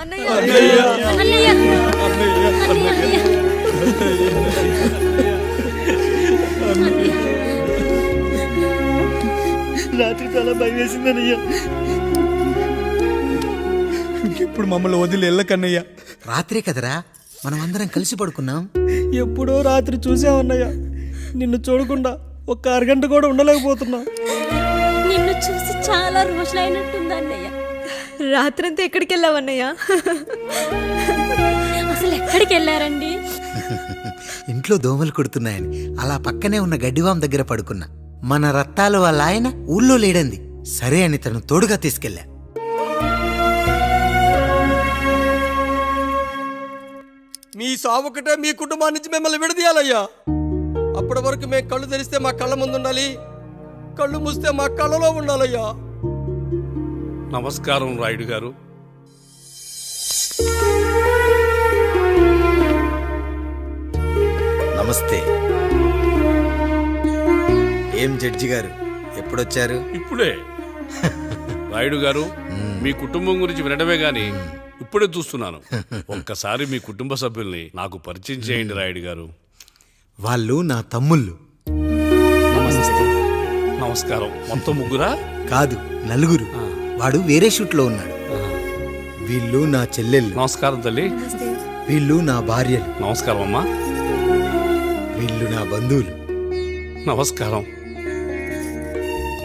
రాత్రి చాలా భయం వేసిందన్నయ్యా. ఇప్పుడు మమ్మల్ని వదిలి వెళ్ళకన్నయ్యా. రాత్రే కదరా మనం అందరం కలిసి పడుకున్నాం. ఎప్పుడో రాత్రి చూసామన్నయ్య, నిన్ను చూడకుండా ఒక్క అరగంట కూడా ఉండలేకపోతున్నా. నిన్ను చూసి చాలా రోజులైనట్టుంది అన్నయ్య. రాత్రంతా ఎక్కడికి వెళ్ళావన్నయ్య? అసలు ఎక్కడికి వెళ్ళారండి? ఇంట్లో దోమలు కుడుతున్నాయని అలా పక్కనే ఉన్న గడ్డివాం దగ్గర పడుకున్నా. మన రత్తాలు వాళ్ళ ఆయన ఊళ్ళో లేడంది. సరే అని తను తోడుగా తీసుకెళ్ళా. మీ సావుకటే మీ కుటుంబాన్ని నుంచి మిమ్మల్ని విడదీయాలయ్యా. అప్పటి వరకు మేము కళ్ళు తెరిస్తే మా కళ్ళ ముందు ఉండాలి, కళ్ళు మూస్తే మా కళ్ళలో ఉండాలయ్యా. నమస్కారం రాయుడు గారు. నమస్తే. ఏం జడ్జి గారు ఎప్పుడొచ్చారు? ఇప్పుడే. రాయుడు గారు, మీ కుటుంబం గురించి వినడమే గాని ఇప్పుడే చూస్తున్నాను. ఒక్కసారి మీ కుటుంబ సభ్యుల్ని నాకు పరిచయం చేయండి రాయుడు గారు. వాళ్ళు నా తమ్ముళ్ళు. నమస్కారం. మొత్తం ముగ్గురా? కాదు, నలుగురు. వాడు వేరే షూట్లో ఉన్నాడు. వీళ్ళు నా చెల్లెళ్ళు. నమస్కారం తల్లి. వీళ్ళు నా భార్యలు. నమస్కారం అమ్మా. వీళ్ళు నా బంధువులు. నమస్కారం.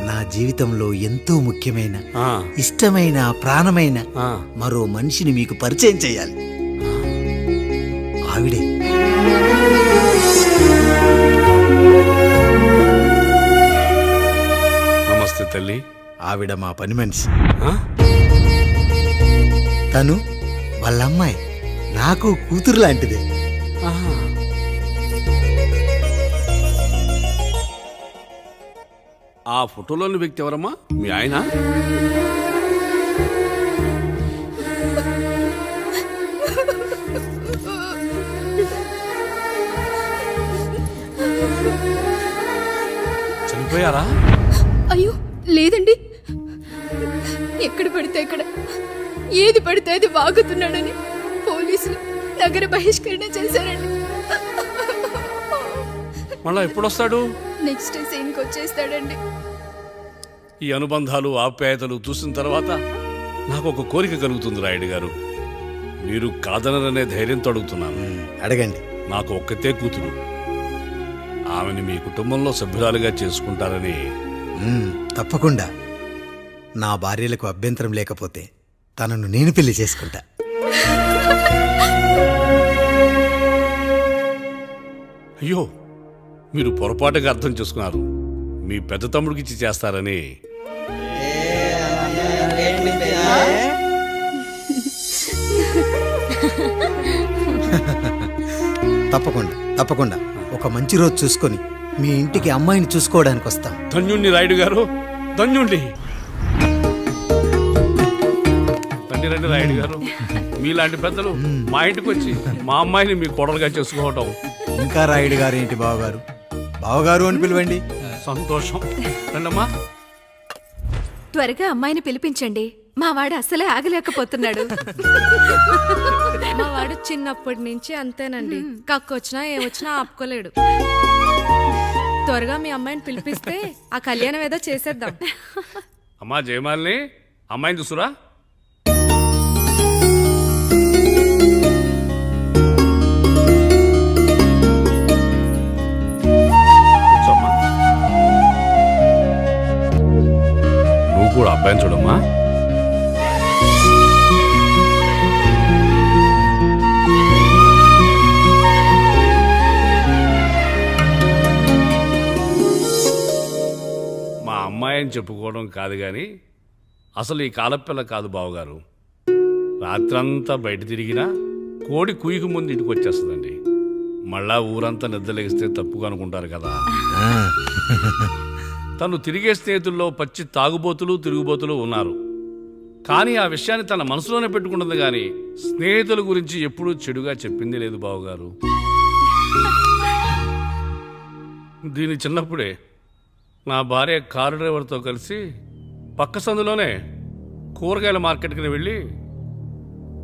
నా జీవితంలో ఎంతో ముఖ్యమైన, ఆ, ఇష్టమైన, ప్రాణమైన ఆ. మరో మనిషిని మీకు పరిచయం చేయాలి. ఆవిడే. నమస్తే తల్లి. ఆవిడ మా పని మనిషి. ఆ? తను వాళ్ళ అమ్మాయి. నాకు కూతురు లాంటిదే. ఆహా. ఆ ఫోటోలోని వ్యక్తి ఎవరమ్మా? మీ ఆయన? చనిపోయారా? అయ్యో లేదండి. ఎక్కడ పడితే అక్కడ, ఏది పడితే అది వాగుతున్నాడని పోలీసులు నగర బహిష్కరణ చేశారండి. మళ్ళా ఎప్పుడొస్తాడు? నెక్స్ట్ సీన్కి వచ్చేస్తాడండి. ఈ అనుబంధాలు, ఆప్యాయతలు చూసిన తర్వాత నాకు ఒక కోరిక కలుగుతుంది రాయుడు గారు. మీరు కాదనరనే ధైర్యంతో అడుగుతున్నాను. అడగండి. నాకు ఒక్కతే కూతురు. ఆమెను మీ కుటుంబంలో సభ్యురాలుగా చేసుకుంటారని. తప్పకుండా. నా భార్యలకు అభ్యంతరం లేకపోతే తనను నేను పెళ్లి చేసుకుంటా. అయ్యో, మీరు పొరపాటుగా అర్థం చేసుకున్నారు. మీ పెద్ద తమ్ముడికి ఇచ్చి చేస్తారని. తప్పకుండా తప్పకుండా ఒక మంచి రోజు చూసుకొని మీ ఇంటికి అమ్మాయిని చూసుకోవడానికి వస్తాం. ధన్యుణ్ణి రాయుడు గారు, ధన్యుణ్ణి. రండి రండి రాయుడు గారు. మీలాంటి పెద్దలు మా ఇంటికి వచ్చి మా అమ్మాయిని మీ కోడలుగా చేసుకోవటం. ఇంకా రాయుడు గారు ఏంటి బావగారు? బావగారు అని పిలవండి. సంతోషం. రండమ్మా. త్వరగా అమ్మాయిని పిలిపించండి. మా వాడు అసలే ఆగలేకపోతున్నాడు. మా వాడు చిన్నప్పటి నుంచి అంతేనండి. కక్కొచ్చినా ఏమొచ్చినా ఆపుకోలేడు. త్వరగా మీ అమ్మాయిని పిలిపిస్తే ఆ కళ్యాణం ఏదో చేసేద్దాం. అమ్మా జయమాలిని, అమ్మాయిని చూసురా. కూర్చోమ్మా. నువ్వు కూడా అబ్బాయిని చూడమ్మా. మా అమ్మాయి అని చెప్పుకోవడం కాదు కానీ అసలు ఈ కాలపిల్ల కాదు బావగారు. రాత్రంతా బయట తిరిగినా కోడి కుయ్యకు ముందు ఇంటికి వచ్చేస్తుందండి. మళ్ళా ఊరంతా నిద్రలేగిస్తే తప్పుగా అనుకుంటారు కదా. తను తిరిగే స్నేహితుల్లో పచ్చి తాగుబోతులు, తిరుగుబోతులు ఉన్నారు. కానీ ఆ విషయాన్ని తన మనసులోనే పెట్టుకుంటుంది కానీ స్నేహితుల గురించి ఎప్పుడూ చెడుగా చెప్పింది లేదు బావగారు. దీని చిన్నప్పుడే నా భార్య కారు డ్రైవర్తో కలిసి పక్క సందులోనే కూరగాయల మార్కెట్కి వెళ్ళి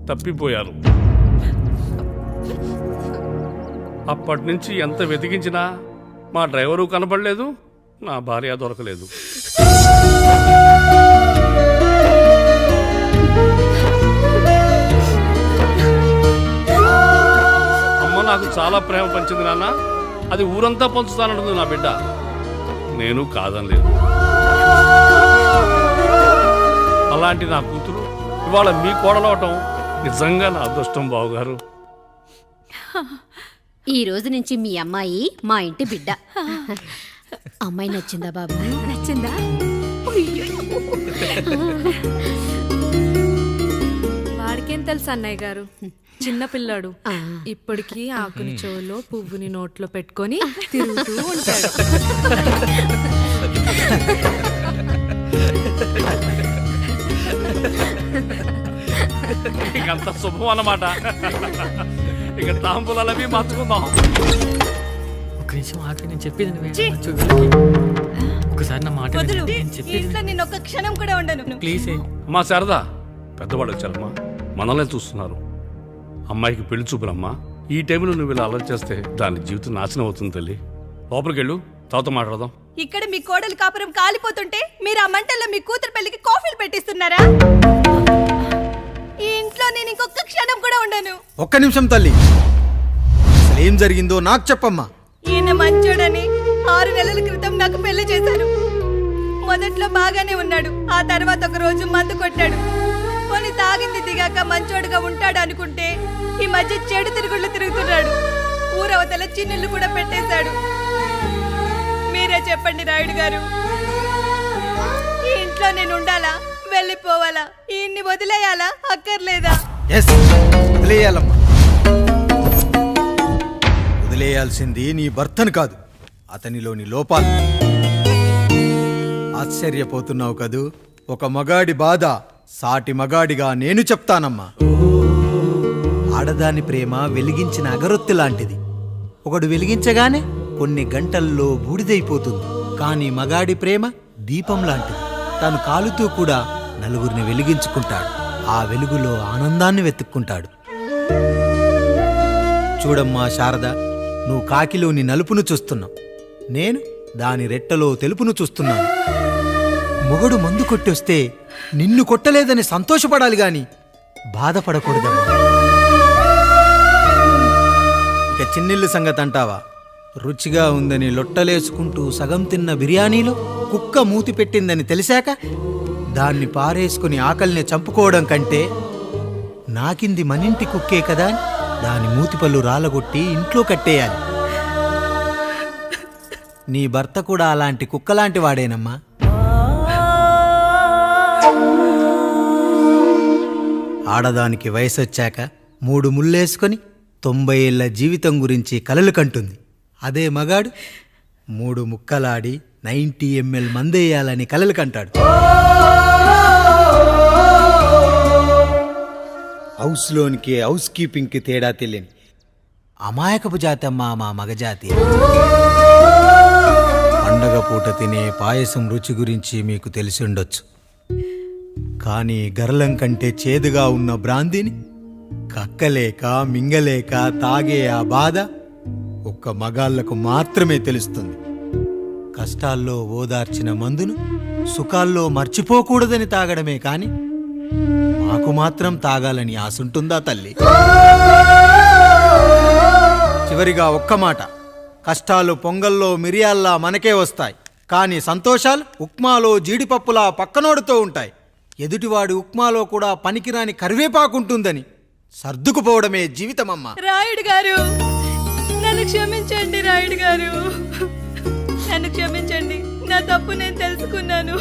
తప్పిపోయారు. అప్పటి నుంచి ఎంత వెతికించినా మా డ్రైవరు కనపడలేదు, నా భార్య దొరకలేదు. అమ్మ నాకు చాలా ప్రేమ పంచింది నాన్న, అది ఊరంతా పంచుతానంటుంది నా బిడ్డ. నేను కాదనలేదు. అలాంటి నా కూతురు ఇవాళ మీ కోడలవటం నిజంగా నా అదృష్టం బావగారు. ఈ రోజు నుంచి మీ అమ్మాయి మా ఇంటి బిడ్డ. అమ్మాయి నచ్చిందా బాబు? నచ్చిందా? వాడికేం తెలుసు అన్నయ్య గారు, చిన్న పిల్లాడు. ఇప్పటికీ ఆకుని చెవులో పువ్వుని నోట్లో పెట్టుకొని తిరుగుతూ ఉంటాడు. ఇంకంత శుభం అన్నమాట. ఇక తాంబూలాలవి మార్చుకుందాం. ఒక నిమిషం ఆగి, నేను చెప్పేది ఒకసారి నా మాట విను. నేను చెప్పేది నేను ఒక్క క్షణం కూడా ఉండను. ప్లీజ్. అమ్మా శారదా, పెద్దవాడు వచ్చారమ్మా, మనల్నే చూస్తున్నారు. అమ్మాయికి పెళ్లి చూపురమ్మా. ఈ టైంలో నువ్వు ఇలా అలర్ట్ చేస్తే దాని జీవితం నాశనం అవుతుంది తల్లి. లోపలికి వెళ్ళు, తర్వాత మాట్లాడదాం. ఇక్కడ మీ కోడలు కాపురం కాలిపోతుంటే మీరు ఆ మంటల్లో మీ కూతురు పెళ్లికి కాఫీలు పెట్టిస్తున్నారా? ఈ ఇంట్లో నేను ఇంకొక క్షణం కూడా ఉండను. ఒక్క నిమిషం తల్లి, అసలు ఏం జరిగిందో నాకు చెప్పమ్మా. ఈయన మంచోడని 6 నెలల క్రితం నాకు పెళ్లి చేశారు. మొదట్లో బాగానే ఉన్నాడు, ఆ తర్వాత ఒక రోజు మందు కొట్టాడు. కొన్ని తాగింది దిగాక మంచోడుగా ఉంటాడు అనుకుంటే ఈ మధ్య చెడు తిరుగుళ్ళు తిరుగుతున్నాడు. ఊరవతల చిన్నుళ్ళు కూడా పెట్టేశాడు. మీరే చెప్పండి రాయుడు గారు, ఈ ఇంట్లో నేను ఉండాలా, వెళ్ళిపోవాలా, ఈయన్ని వదిలేయాలా, అక్కర్లేదా? ఎస్, వదిలేయాలమ్మా. వదిలేయాల్సింది నీ భర్తను కాదు, అతనిలోని లోపాలు. ఆశ్చర్యపోతున్నావు కదూ? ఒక మగాడి బాధ సాటి మగాడిగా నేను చెప్తానమ్మా. ఆడదాని ప్రేమ వెలిగించిన అగరొత్తి లాంటిది. ఒకడు వెలిగించగానే కొన్ని గంటల్లో బూడిదైపోతుంది. కానీ మగాడి ప్రేమ దీపం లాంటిది. తను కాలుతూ కూడా నలుగురిని వెలిగించుకుంటాడు. ఆ వెలుగులో ఆనందాన్ని వెతుక్కుంటాడు. చూడమ్మా శారద, నువ్వు కాకిలోని నలుపును చూస్తున్నావు, నేను దాని రెట్టలో తెలుపును చూస్తున్నాను. మొగడు మందు కొట్టొస్తే నిన్ను కొట్టలేదని సంతోషపడాలి గాని బాధపడకూడదమ్మా. ఇక చిన్నిల్లు సంగతి అంటావా? రుచిగా ఉందని లొట్టలేసుకుంటూ సగం తిన్న బిర్యానీలో కుక్క మూతి పెట్టిందని తెలిసాక దాన్ని పారేసుకుని ఆకలిని చంపుకోవడం కంటే నాకింది మనింటి కుక్కే కదా అని దాని మూతిపళ్ళు రాలగొట్టి ఇంట్లో కట్టేయాలి. నీ భర్త కూడా అలాంటి కుక్కలాంటి వాడేనమ్మా. ఆడదానికి వయసొచ్చాక 3 ముళ్ళేసుకొని 90 ఏళ్ల జీవితం గురించి కలలు కంటుంది. అదే మగాడు 3 ముక్కలాడి 90 ml మందేయాలని కలలు కంటాడు. హౌస్లోనికి హౌస్ కీపింగ్కి తేడా తెలియని అమాయకపు జాతి అమ్మా మా మగజాతి. పండగ పూట తినే పాయసం రుచి గురించి మీకు తెలిసి ఉండొచ్చు. కానీ గరళం కంటే చేదుగా ఉన్న బ్రాందీని కక్కలేక మింగలేక తాగే ఆ బాధ ఒక్క మగాళ్లకు మాత్రమే తెలుస్తుంది. కష్టాల్లో ఓదార్చిన మందును సుఖాల్లో మర్చిపోకూడదని తాగడమే కాని మాకు మాత్రం తాగాలని ఆశుంటుందా తల్లి? చివరిగా ఒక్క మాట, కష్టాలు పొంగల్లో మిరియాల్లా మనకే వస్తాయి, కానీ సంతోషాలు ఉప్మాలో జీడిపప్పులా పక్కనోడుతో ఉంటాయి. ఎదుటివాడి ఉప్మాలో కూడా పనికిరాని కరివేపాకుంటుందని సర్దుకుపోవడమే జీవితమమ్మా. రాయుడు గారు, నన్ను క్షమించండి. రాయుడు గారు, నన్ను క్షమించండి. నా తప్పు నేను తెలుసుకున్నాను.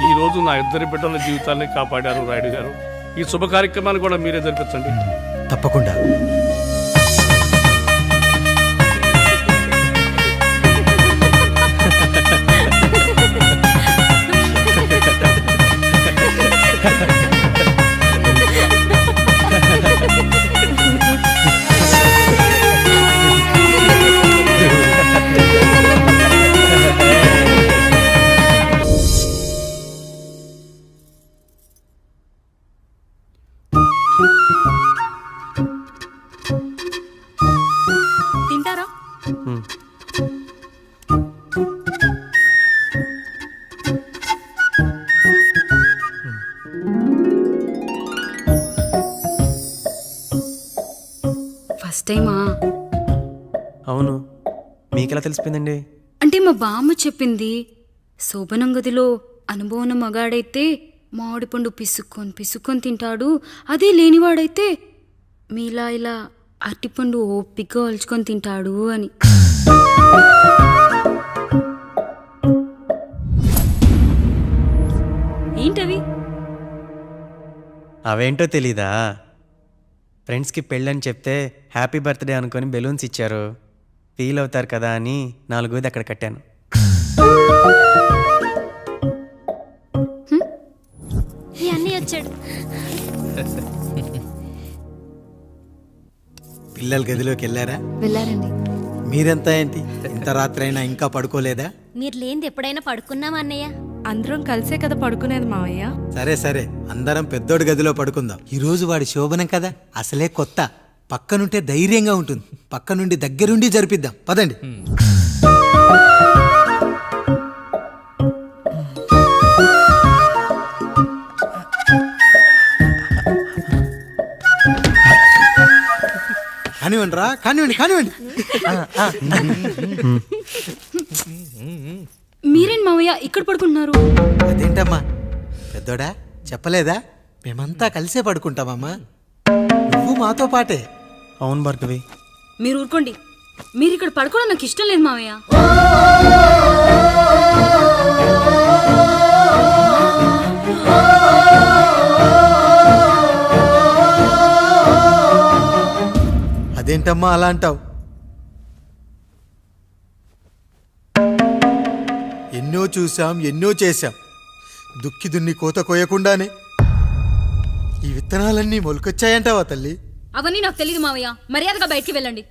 ఈ రోజు నా 2 బిడ్డల జీవితాన్ని కాపాడారు రాయుడు గారు. ఈ శుభ కార్యక్రమాన్ని కూడా మీరే జరిపించండి. తప్పకుండా. తింటారా? ఫస్ట్ టైమా? అవును, మీకెలా తెలిసిపోయిందండి? అంటే మా బామ్మ చెప్పింది. శోభనం గదిలో అనుభవం మగాడైతే మామిడి పండు పిసుక్కొని తింటాడు, అదే లేనివాడైతే మీలా ఇలా అరటిపండు ఓపిగ్గా ఒలుచుకొని తింటాడు అని. ఏంటవి? అవేంటో తెలీదా? ఫ్రెండ్స్కి పెళ్ళని చెప్తే హ్యాపీ బర్త్డే అనుకొని బెలూన్స్ ఇచ్చారు, ఫీల్ అవుతారు కదా అని 4 అక్కడ కట్టాను. ఈ అన్నీ వచ్చాడు. పిల్లల గదిలోకి వెళ్ళారా? వెళ్ళారండి. మీరెంత ఏంటి ఇంత రాత్రైనా ఇంకా పడుకోలేదా? మీరు లేనిది ఎప్పుడైనా పడుకున్నామా అన్నయ్య? అందరం కలిసే కదా పడుకునేది మావయ్య. సరే అందరం పెద్దోడి గదిలో పడుకుందాం. ఈ రోజు వాడి శోభనం కదా, అసలే కొత్త. పక్కనుంటే ధైర్యంగా ఉంటుంది, పక్క నుండి దగ్గరుండి జరిపిద్దాం. పదండి. కానివ్వండి రా, కానివ్వండి. మీరేం మావయ్య ఇక్కడ పడుకుంటున్నారు? అదేంటమ్మా పెద్దోడా, చెప్పలేదా? మేమంతా కలిసే పడుకుంటామమ్మా, నువ్వు మాతో పాటే. అవును భార్గవి. మీరు ఊరుకోండి. మీరు ఇక్కడ పడుకోవడం నాకు ఇష్టం లేదు మావయ్య. అదేంటమ్మా అలా అంటావు? ఎన్నో చూసాం, ఎన్నో చేశాం. దుక్కి దున్ని కోత కోయకుండానే ఈ విత్తనాలన్నీ మొలకొచ్చాయంటావా తల్లి? అవన్నీ నాకు తెలియదు మావయ్య, మర్యాదగా బయటికి వెళ్ళండి.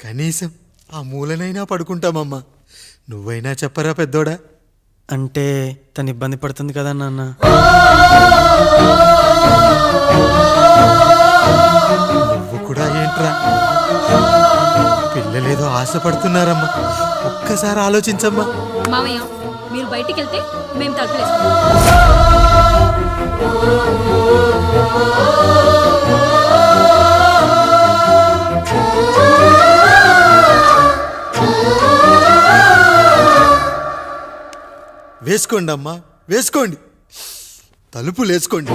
కనీసం ఆ మూలనైనా పడుకుంటామమ్మా. నువ్వైనా చెప్పరా పెద్దోడా? అంటే తను ఇబ్బంది పడుతుంది కదా నాన్న. నువ్వు కూడా ఏంట్రా, పిల్లలేదో ఆశపడుతున్నారమ్మా. ఒక్కసారి ఆలోచించమ్మా. మావయ్య మీరు బయటికి వెళ్తే మేము తలుపులేసుకుంటాం. వేసుకోండి అమ్మా, వేసుకోండి, తలుపులు వేసుకోండి.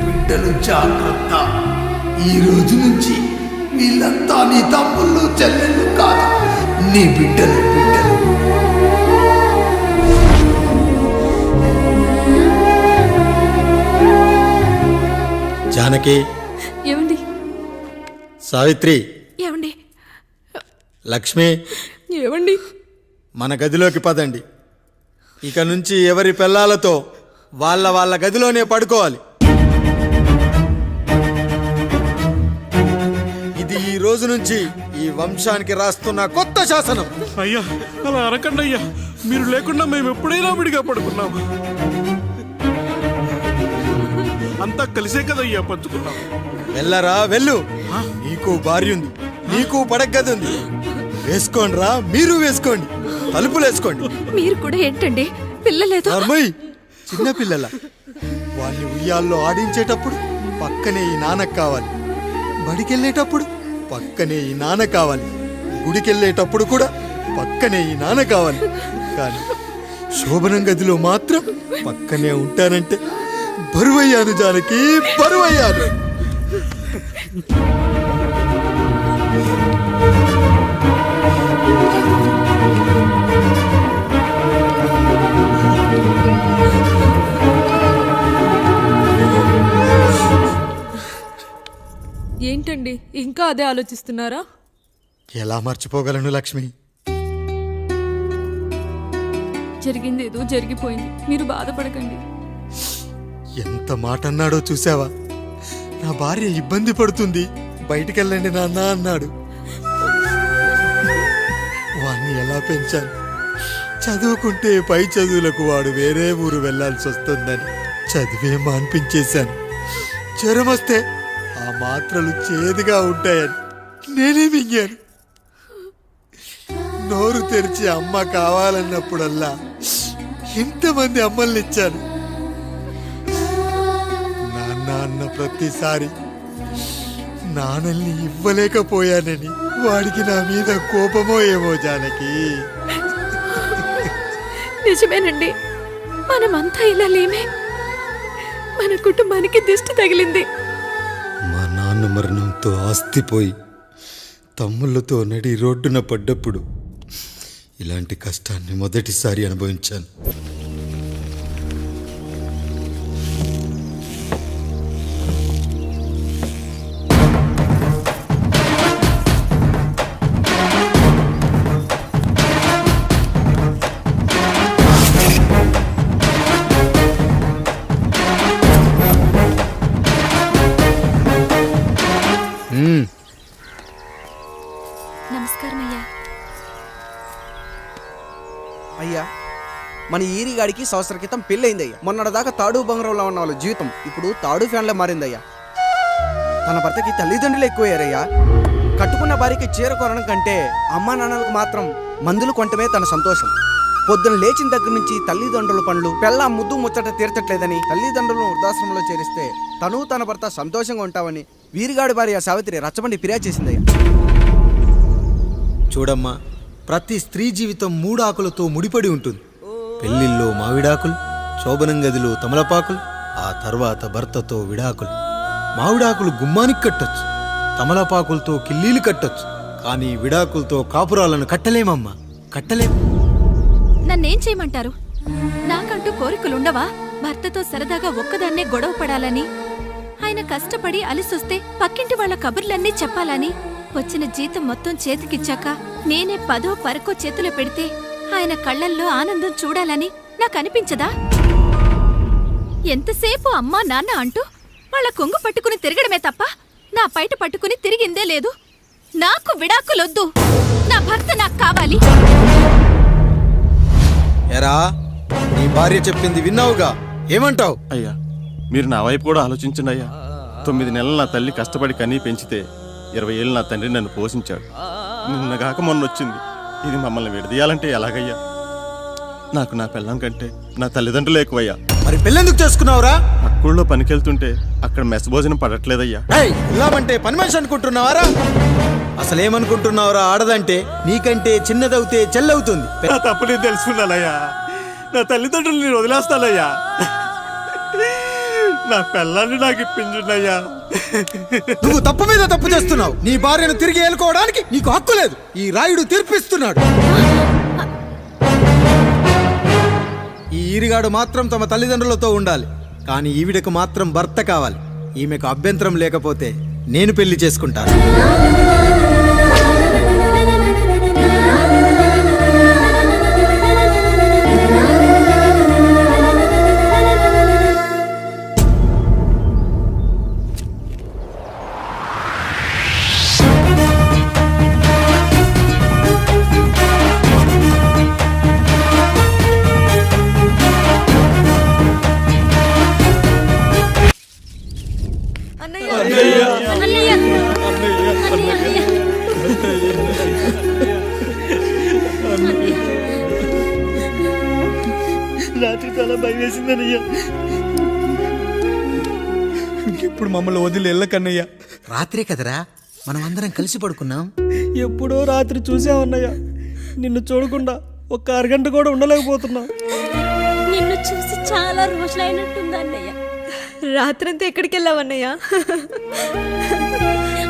బిడ్డలు జాగ్రత్త. ఈ రోజు నుంచి వీళ్ళంతా నీ తమ్ముళ్ళు చెల్లెళ్ళు కాదు, నీ బిడ్డలు. జానకి, ఏమండి? సావిత్రి, ఏమండి? లక్ష్మి, ఏమండి? మన గదిలోకి పదండి. ఇక నుంచి ఎవరి పిల్లలతో వాళ్ళ గదిలోనే పడుకోవాలి. ఇది ఈ రోజు నుంచి ఈ వంశానికి రాస్తున్న కొత్త శాసనం. అయ్యా అలా అరకండి అయ్యా, మీరు లేకుండా మేము ఎప్పుడైనా విడిగా పడుకున్నాము. అంతా కలిసే కదయ్యా పంచుకున్నాం. వెళ్ళరా వెళ్ళు, నీకు భార్య ఉంది, నీకు పడగది ఉంది. వేసుకోండి రా, మీరు వేసుకోండి, తలుపులు వేసుకోండి. మీరు కూడా ఏంటండి పిల్లలేదు? నర్మయ్, చిన్న పిల్లల వాళ్ళని ఉయ్యాల్లో ఆడించేటప్పుడు పక్కనే ఈ నాన్న కావాలి, బడికెళ్ళేటప్పుడు పక్కనే ఈ నాన్న కావాలి, గుడికెళ్ళేటప్పుడు కూడా పక్కనే ఈ నాన్న కావాలి. కానీ శోభనం గదిలో మాత్రం పక్కనే ఉంటానంటే బరువయ్యాను జానకి, బరువయ్యాను. ఏంటండి ఏంటండి ఇంకా అదే ఆలోచిస్తున్నారా? ఎలా మర్చిపోగలను లక్ష్మి? జరిగింది ఏదో జరిగిపోయింది, మీరు బాధపడకండి. ఎంత మాట అన్నాడో చూసావా? నా భార్య ఇబ్బంది పడుతుంది, బయటికెళ్ళండి నాన్న అన్నాడు. వాణ్ణి ఎలా పెంచాను? చదువుకుంటే పై చదువులకు వాడు వేరే ఊరు వెళ్లాల్సి వస్తుందని చదివే మాన్పించేశాను. జ్వరం వస్తే ఆ మాత్రలు చేదుగా ఉంటాయని నేనే మింగాను. నోరు తెరిచి అమ్మ కావాలన్నప్పుడల్లా ఎంతమంది అమ్మల్నిచ్చాను. నాన్న అన్న ప్రతిసారి నాన్నల్ని ఇవ్వలేకపోయానని వాడికి నా మీద కోపమో ఏమో జానకి. నిజమేనండి, మనమంతా ఇలా లేమే. మన కుటుంబానికి దిష్టి తగిలింది. మా నాన్న మరణంతో ఆస్తిపోయి తమ్ముళ్ళతో నడి రోడ్డున పడ్డప్పుడు ఇలాంటి కష్టాన్ని మొదటిసారి అనుభవించాను. నమస్కారం అయ్యా. అయ్యా, మన ఈరిగాడికి సంవత్సరం క్రితం పెళ్ళయిందయ్యా. మొన్నటిదాకా తాడు బంగారంలో ఉన్న వాళ్ళ జీవితం ఇప్పుడు తాడు ఫ్యాన్లో మారిందయ్యా. తన భర్తకి తల్లిదండ్రులు ఎక్కువయ్యారయ్యా. కట్టుకున్న భార్యకి చీర కొనడం కంటే అమ్మా నాన్నలకు మాత్రం మందులు కొనటమే తన సంతోషం. పొద్దున లేచిన దగ్గర నుంచి తల్లిదండ్రుల పనులు, పెళ్ళ ముద్దు ముచ్చట తీర్చట్లేదని తల్లిదండ్రులను వృద్ధాశ్రమంలో చేరిస్తే తను తన భర్త సంతోషంగా ఉంటామని వీరిగాడి భార్య సావిత్రి రచ్చబండి ఫిర్యాదు చేసిందయ్యా. చూడమ్మా, ప్రతి స్త్రీ జీవితం 3 ఆకులతో ముడిపడి ఉంటుంది. పెళ్లిల్లో మావిడాకులు, శోభనం గదిలో తమలపాకులు, ఆ తర్వాత భర్తతో విడాకులు. మావిడాకులు గుమ్మానికి కట్టొచ్చు, తమలపాకులతో కిల్లీలు కట్టొచ్చు, కానీ విడాకులతో కాపురాలను కట్టలేమమ్మా, కట్టలేం. నన్నేం చేయమంటారు? నాకంటూ కోరికలుండవా? భర్తతో సరదాగా ఒక్కదాన్నే గొడవ పడాలని, ఆయన కష్టపడి అలిసొస్తే పక్కింటి వాళ్ళ కబుర్లన్నీ చెప్పాలని, వచ్చిన జీతం మొత్తం చేతికిచ్చాక నేనే 10ో 12కో చేతిలో పెడితే ఆయన కళ్ళల్లో ఆనందం చూడాలని నాకు అనిపించదా? ఎంతసేపు అమ్మా నాన్న అంటూ వాళ్ళ కొంగు పట్టుకుని తిరగడమే తప్ప నా పైట పట్టుకుని తిరిగిందే లేదు. నాకు విడాకులొద్దు, నా భర్త నాకు కావాలి. ఎరా, నీ భార్య చెప్పింది విన్నావుగా, ఏమంటావు? అయ్యా, మీరు నా వైపు కూడా ఆలోచించండి అయ్యా. 9 నెలలు నా తల్లి కష్టపడి కనీ పెంచితే 20 ఏళ్ళు నా తండ్రి నన్ను పోషించాడు. నిన్నగాక మొన్న వచ్చింది. ఇది మమ్మల్ని విడదీయాలంటే ఎలాగయ్యా? నాకు నా పిల్లం కంటే నా తల్లిదండ్రులు ఎక్కువయ్యా. మరి పెళ్ళెందుకు చేసుకున్నావురా? అక్కుల్లో పనికెళ్తుంటే అక్కడ మెస్ భోజనం పడట్లేదయ్యా. ఇల్లామంటే పని మనిషి అనుకుంటున్నావారా? అసలేమనుకుంటున్నావురా? ఆడదంటే నీకంటే చిన్నదవుతే చెల్లవుతుంది. నా తప్పు నేను తెలుసుకున్నానయ్యా. నా తల్లిదండ్రులు నేను వదిలేస్తానయ్యా. నా పిల్లాన్ని నాకు ఇప్పించున్నయ్యా. నువ్వు తప్పు మీద తప్పు చేస్తున్నావు. నీ భార్యను తిరిగి ఏలుకోవడానికి నీకు హక్కు లేదు. ఈ రాయుడు తీర్పిస్తున్నాడు. ఈ ఈరిగాడు మాత్రం తమ తల్లిదండ్రులతో ఉండాలి, కానీ ఈవిడకు మాత్రం భర్త కావాలి. ఈమెకు అభ్యంతరం లేకపోతే నేను పెళ్లి చేసుకుంటాను. రాత్రి చాలా భయం వేసిందనయ్యా. ఇప్పుడు మమ్మల్ని వదిలి వెళ్ళకన్నయ్యా. రాత్రే కదరా మనం అందరం కలిసి పడుకున్నాం. ఎప్పుడో రాత్రి చూసామన్నయ్యా. నిన్ను చూడకుండా ఒక్క అరగంట కూడా ఉండలేకపోతున్నా. నిన్ను చూసి చాలా రోజులైనట్టుంది అన్నయ్య. రాత్రంతా ఎక్కడికి వెళ్ళావన్నయ్యా?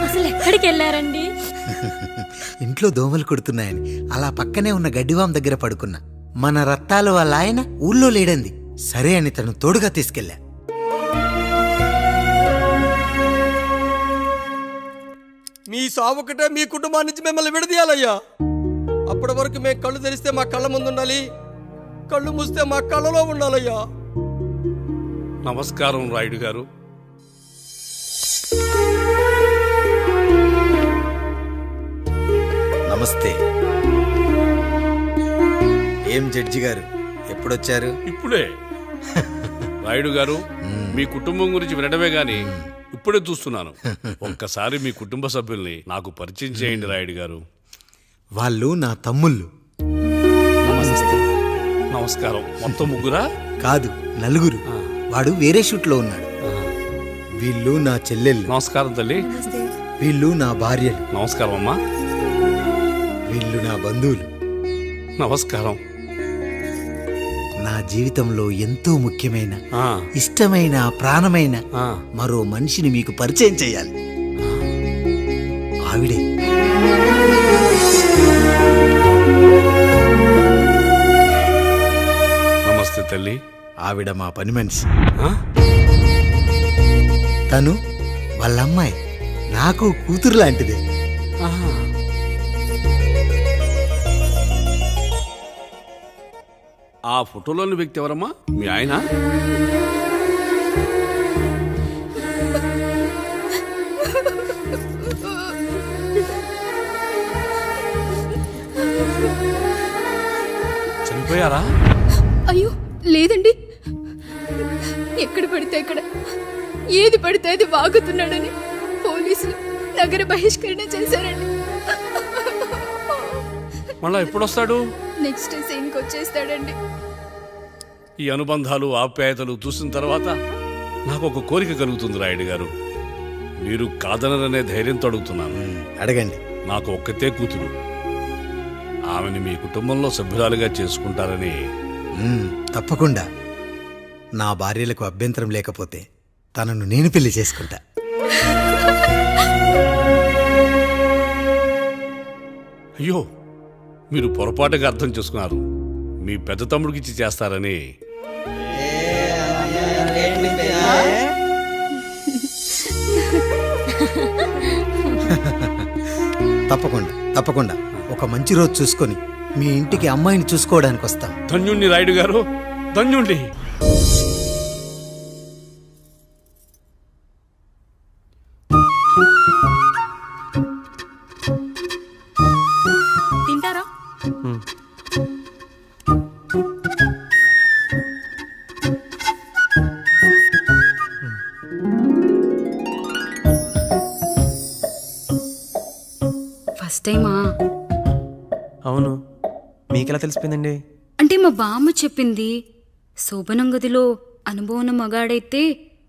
అసలు ఎక్కడికి వెళ్ళారండి? ఇంట్లో దోమలు కుడుతున్నాయని అలా పక్కనే ఉన్న గడ్డివాం దగ్గర పడుకున్నా. మన రత్తాలు వాళ్ళ ఆయన ఊళ్ళో లేడంది. సరే అని తను తోడుగా తీసుకెళ్ళా. మీ సావుకటే మీ కుటుంబం నుంచి మిమ్మల్ని విడదీయాలయ్యా. అప్పటి వరకు మేము కళ్ళు తెరిస్తే మా కళ్ళ ముందు ఉండాలి, కళ్ళు మూస్తే మా కళ్ళలో ఉండాలయ్యా. నమస్కారం రాయుడు గారు. నమస్తే. ఏం జడ్జి గారు ఎప్పుడొచ్చారు? ఇప్పుడే. రాయుడు గారు, మీ కుటుంబం గురించి వినడమే గాని ఇప్పుడే చూస్తున్నాను. ఒక్కసారి మీ కుటుంబ సభ్యుల్ని నాకు పరిచయం చేయండి రాయుడు గారు. వాళ్ళు నా తమ్ముళ్ళు. నమస్కారం. మొత్తం ముగ్గురా? కాదు, నలుగురు. వాడు వేరే షూట్లో ఉన్నాడు. వీళ్ళు నా చెల్లెళ్ళు. నమస్కారం తల్లి. వీళ్ళు నా భార్యలు. నమస్కారం అమ్మా. వీళ్ళు నా బంధువులు. నమస్కారం. నా జీవితంలో ఎంతో ముఖ్యమైన, ఆ, ఇష్టమైన, ప్రాణమైన ఆ. మరో మనిషిని మీకు పరిచయం చేయాలి. ఆవిడే నమస్తే తల్లి. ఆవిడ మా పని మనిషి. ఆ? తను వాళ్ళ అమ్మాయి. నాకు కూతురు లాంటిదే. ఆహా. ఆ ఫోటోలోని వ్యక్తి ఎవరమ్మా? మీ ఆయన? చనిపోయారా? అయ్యో లేదండి, ఎక్కడ పడితే అక్కడ ఏది పడితే అది వాగుతున్నాడని పోలీసులు నగర బహిష్కరణ చేశారండి. మళ్ళా ఎప్పుడొస్తాడు? నెక్స్ట్ సీన్కి వచ్చేస్తాడండి. ఈ అనుబంధాలు, ఆప్యాయతలు చూసిన తర్వాత నాకు ఒక కోరిక కలుగుతుంది రాయుడు గారు. మీరు కాదనరనే ధైర్యంతో అడుగుతున్నాను. అడగండి. నాకు ఒక్కతే కూతురు. ఆమెని మీ కుటుంబంలో సభ్యురాలుగా చేసుకుంటారని. తప్పకుండా. నా భార్యలకు అభ్యంతరం లేకపోతే తనను నేను పెళ్లి చేసుకుంటా. అయ్యో, మీరు పొరపాటుగా అర్థం చేసుకున్నారు. మీ పెద్ద తమ్ముడికి ఇచ్చి చేస్తారని. తప్పకుండా తప్పకుండా ఒక మంచి రోజు చూసుకొని మీ ఇంటికి అమ్మాయిని చూసుకోవడానికి వస్తాం. ధన్యుణ్ణి రాయుడు గారు, ధన్యుణ్ణి. తింటారా? ఫస్ట్ టైమా? అవును, మీకెలా తెలిసిపోయిందండి? అంటే మా బామ్మ చెప్పింది. శోభనం గదిలో అనుభవం ఉన్న మగాడైతే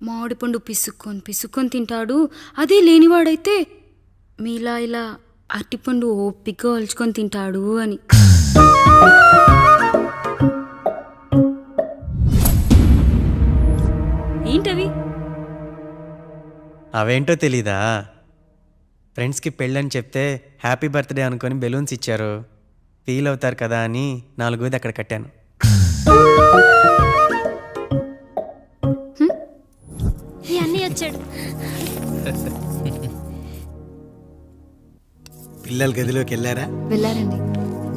మామిడిపండు పిసుక్కొని తింటాడు, అదే లేనివాడైతే మీలా ఇలా అరటిపండు ఓపిగ్గా ఒలుచుకొని తింటాడు అని. ఏంటవి? అవేంటో తెలీదా? ఫ్రెండ్స్కి పెళ్ళని చెప్తే హ్యాపీ బర్త్డే అనుకొని బెలూన్స్ ఇచ్చారు. ఫీల్ అవుతారు కదా అని 4 అక్కడ కట్టాను. అన్నీ వచ్చాడు. పిల్లల గదిలోకి వెళ్ళారా? వెళ్ళారండి.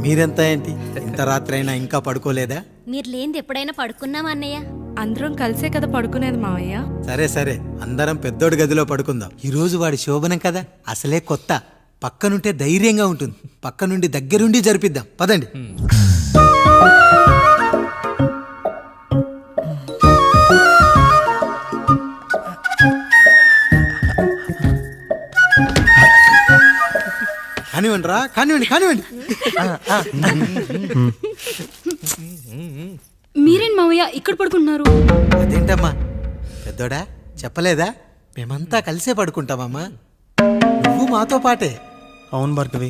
మీరెంత ఏంటి ఇంత రాత్రైనా ఇంకా పడుకోలేదా? మీరు లేనిది ఎప్పుడైనా పడుకున్నామా అన్నయ్య? అందరం కలిసే కదా పడుకునేది మావయ్య. సరే సరే, అందరం పెద్దోడి గదిలో పడుకుందాం. ఈరోజు వాడి శోభనం కదా, అసలే కొత్త. పక్కనుంటే ధైర్యంగా ఉంటుంది. పక్క నుండి దగ్గరుండి జరిపిద్దాం. పదండి. కానివ్వండి రా, కానివ్వండి కానివ్వండి. మీరేంటి మావయ్య ఇక్కడ పడుకుంటున్నారు? అదేంటమ్మా పెద్దోడా, చెప్పలేదా? మేమంతా కలిసే పడుకుంటామమ్మా. నువ్వు మాతో పాటే. అవును భార్గవి.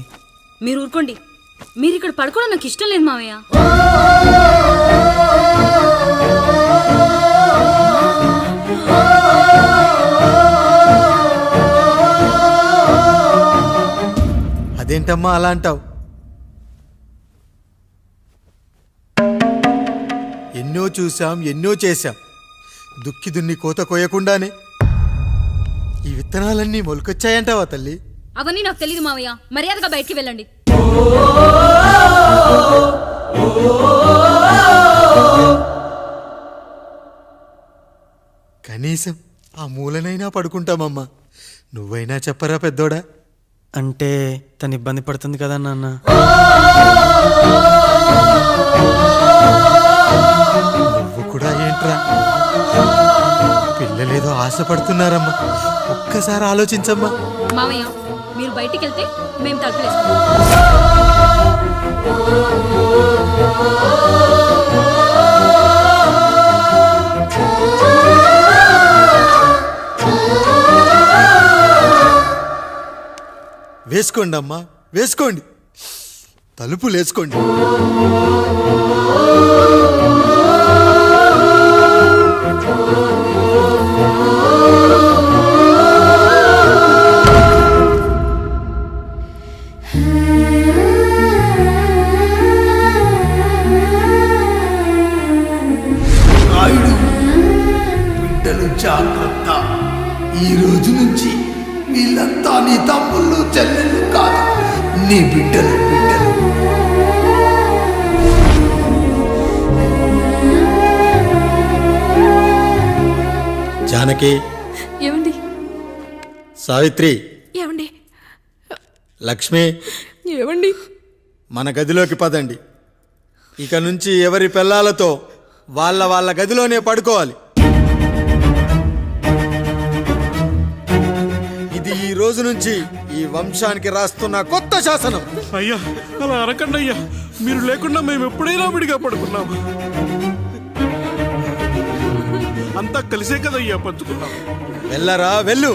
మీరు ఊరుకోండి. మీరు ఇక్కడ పడుకోవడం నాకు ఇష్టం లేదు మావయ్య. అదేంటమ్మా అలా అంటావు? ఎన్నో చూసాం, ఎన్నో చేశాం. దుక్కి దున్ని కోత కోయకుండానే ఈ విత్తనాలన్నీ మొలకొచ్చాయంటావా తల్లి? అవన్నీ నాకు తెలియదు మావయ్య, మర్యాదగా బయటికి వెళ్ళండి. కనీసం ఆ మూలనైనా పడుకుంటామమ్మా. నువ్వైనా చెప్పరా పెద్దోడా? అంటే తను ఇబ్బంది పడుతుంది కదా నాన్న. నువ్వు కూడా ఏంట్రా? పిల్లలేదో ఆశపడుతున్నారమ్మా. ఒక్కసారి ఆలోచించమ్మా. మావయ్య, మీరు బయటికి వెళ్తే మేము తలుపులేస్తాం. వేసుకోండి అమ్మా, వేసుకోండి. తలుపులు వేసుకోండి. రాయుడు, బిడ్డలు జాగ్రత్త. ఈ రోజు నుంచి వీళ్ళంతా నీ తమ్ముళ్ళు చెల్లెళ్ళు కాదు, నీ బిడ్డలు. జానకి, ఏమండి? సావిత్రి, ఏమండి? లక్ష్మి, ఏమండి? మన గదిలోకి పదండి. ఇక నుంచి ఎవరి పిల్లలతో వాళ్ళ గదిలోనే పడుకోవాలి. ఇది ఈ రోజు నుంచి ఈ వంశానికి రాస్తున్న కొత్త శాసనం. అయ్యా అలా అరకండి అయ్యా, మీరు లేకుండా మేము ఎప్పుడైనా విడిగా పడుకున్నాము. అంతా కలిసే కదయ్యా పంచుకున్నాం. వెళ్ళరా వెళ్ళు.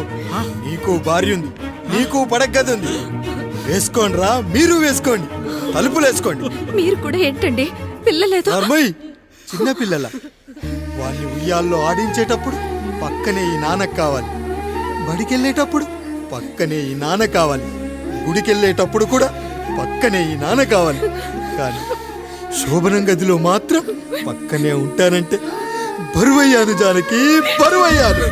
నీకు భార్య ఉంది, నీకు పడగది ఉంది. వేసుకోండి రా, మీరు వేసుకోండి. తలుపులు వేసుకోండి. మీరు కూడా ఏంటండి పిల్లలేదు? చిన్న పిల్లల వాళ్ళని ఉయ్యాల్లో ఆడించేటప్పుడు పక్కనే ఈ నాన్నకు కావాలి. బడికెళ్ళేటప్పుడు పక్కనే ఈ నాన్న కావాలి. గుడికెళ్ళేటప్పుడు కూడా పక్కనే ఈ నాన్న కావాలి. కానీ శోభనం గదిలో మాత్రం పక్కనే ఉంటానంటే బరువయ్యాను జానకి, బరువయ్యాను.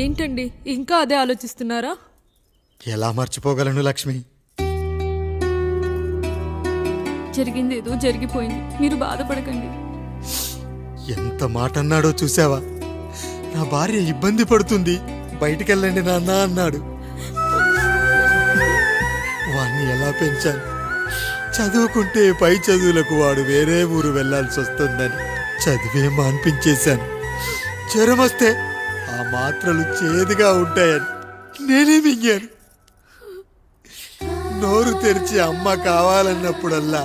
ఏంటండి ఇంకా అదే ఆలోచిస్తున్నారా? ఎలా మర్చిపోగలను లక్ష్మి? జరిగింది ఏదో జరిగిపోయింది, మీరు బాధపడకండి. ఎంత మాట అన్నాడో చూసావా? నా భార్య ఇబ్బంది పడుతుంది, బయటికెళ్ళండి నాన్న అన్నాడు. వాణ్ణి ఎలా పెంచాను? చదువుకుంటే పై చదువులకు వాడు వేరే ఊరు వెళ్లాల్సి వస్తుందని చదివే మాన్పించేశాను. జ్వరం వస్తే ఆ మాత్రలు చేదుగా ఉంటాయని నేనే మింగాను. నోరు తెరిచి అమ్మ కావాలన్నప్పుడల్లా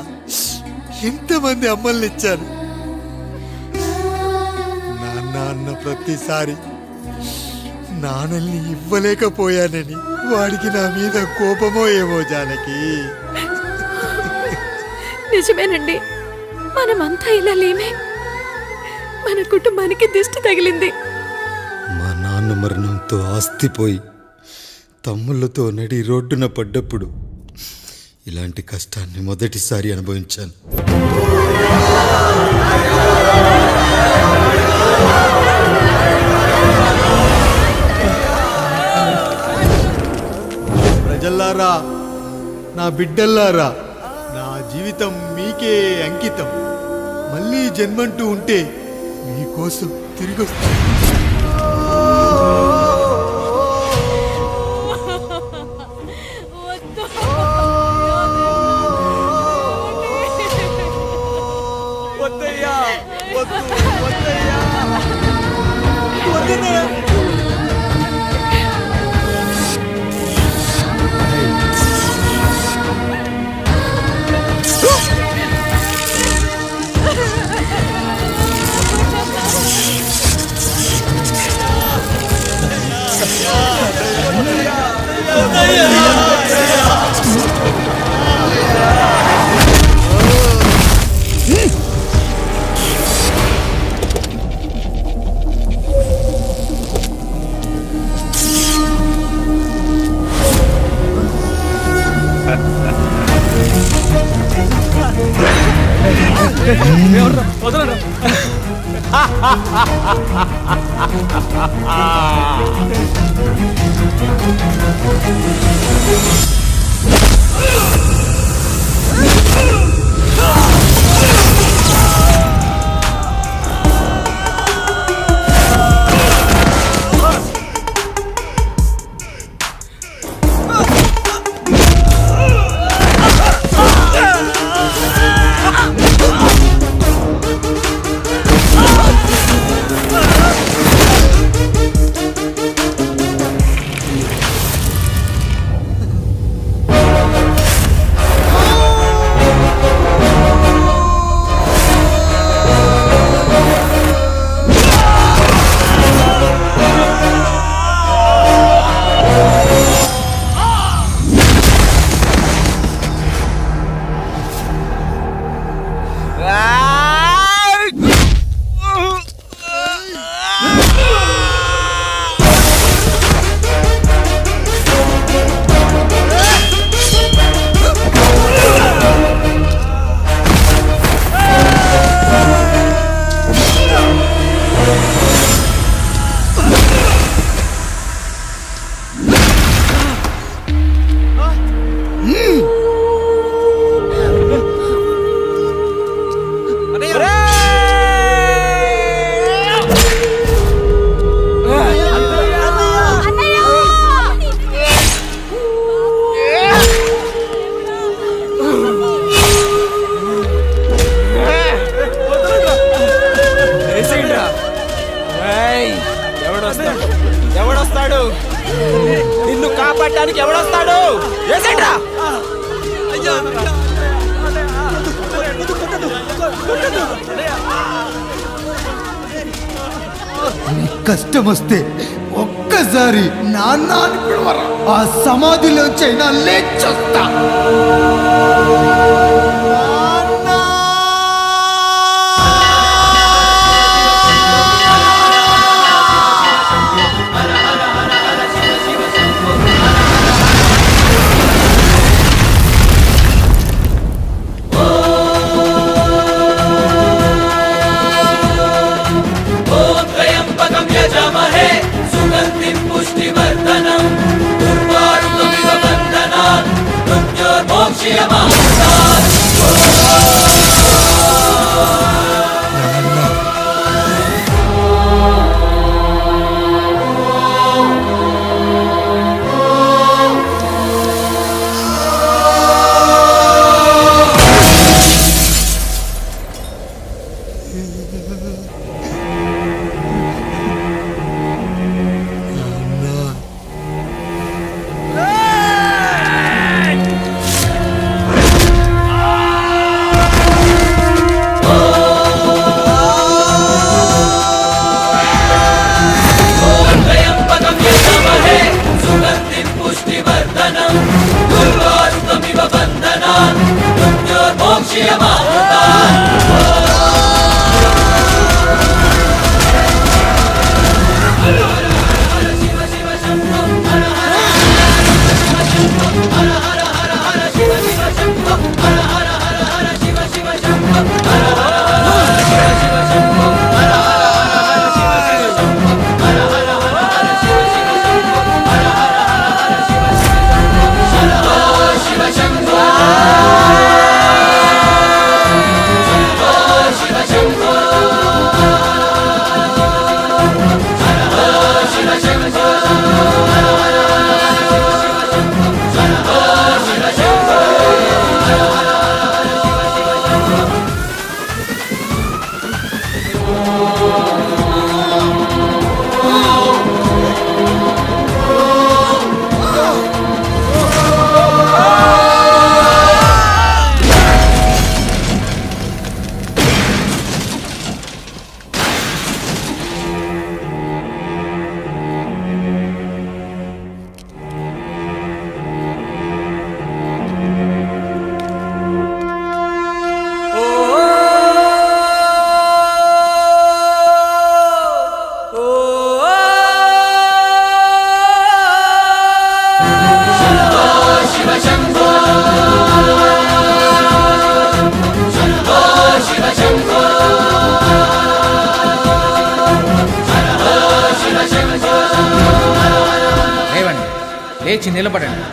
ఎంతమంది అమ్మల్ని ఇచ్చాను. నాన్న అన్న ప్రతిసారి నాన్నల్ని ఇవ్వలేకపోయానని వాడికి నా మీద కోపమో ఏమో జానకి. నిజమేనండి, మనమంతా ఇలా లేమే. మన కుటుంబానికి దిష్టి తగిలింది. మా నాన్న మరణంతో ఆస్తిపోయి తమ్ముళ్ళతో నడి రోడ్డున పడ్డప్పుడు ఇలాంటి కష్టాన్ని మొదటిసారి అనుభవించాను. ప్రజల్లారా, నా బిడ్డల్లారా, నా జీవితం మీకే అంకితం. మళ్ళీ జన్మంటూ ఉంటే మీకోసం తిరిగి వస్తాను. ఎవడొస్తాడు నిన్ను కాపాడటానికి? ఎవడొస్తాడు? ఏసేంట్రా? కష్టం వస్తే ఒక్కసారి నాన్న అని పిలవరా, ఆ సమాధిలోంచైనా లేచొస్తా. లేచి నిలబడండి,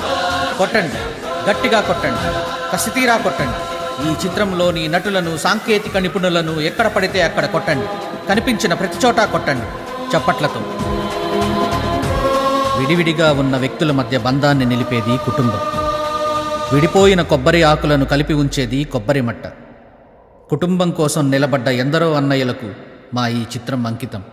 కొట్టండి, గట్టిగా కొట్టండి, కసితీరా కొట్టండి. ఈ చిత్రంలోని నటులను, సాంకేతిక నిపుణులను ఎక్కడ పడితే అక్కడ కొట్టండి. కనిపించిన ప్రతి చోట కొట్టండి చప్పట్లతో. విడివిడిగా ఉన్న వ్యక్తుల మధ్య బంధాన్ని నిలిపేది కుటుంబం. విడిపోయిన కొబ్బరి ఆకులను కలిపి ఉంచేది కొబ్బరి మట్ట. కుటుంబం కోసం నిలబడ్డ ఎందరో అన్నయ్యలకు మా ఈ చిత్రం అంకితం.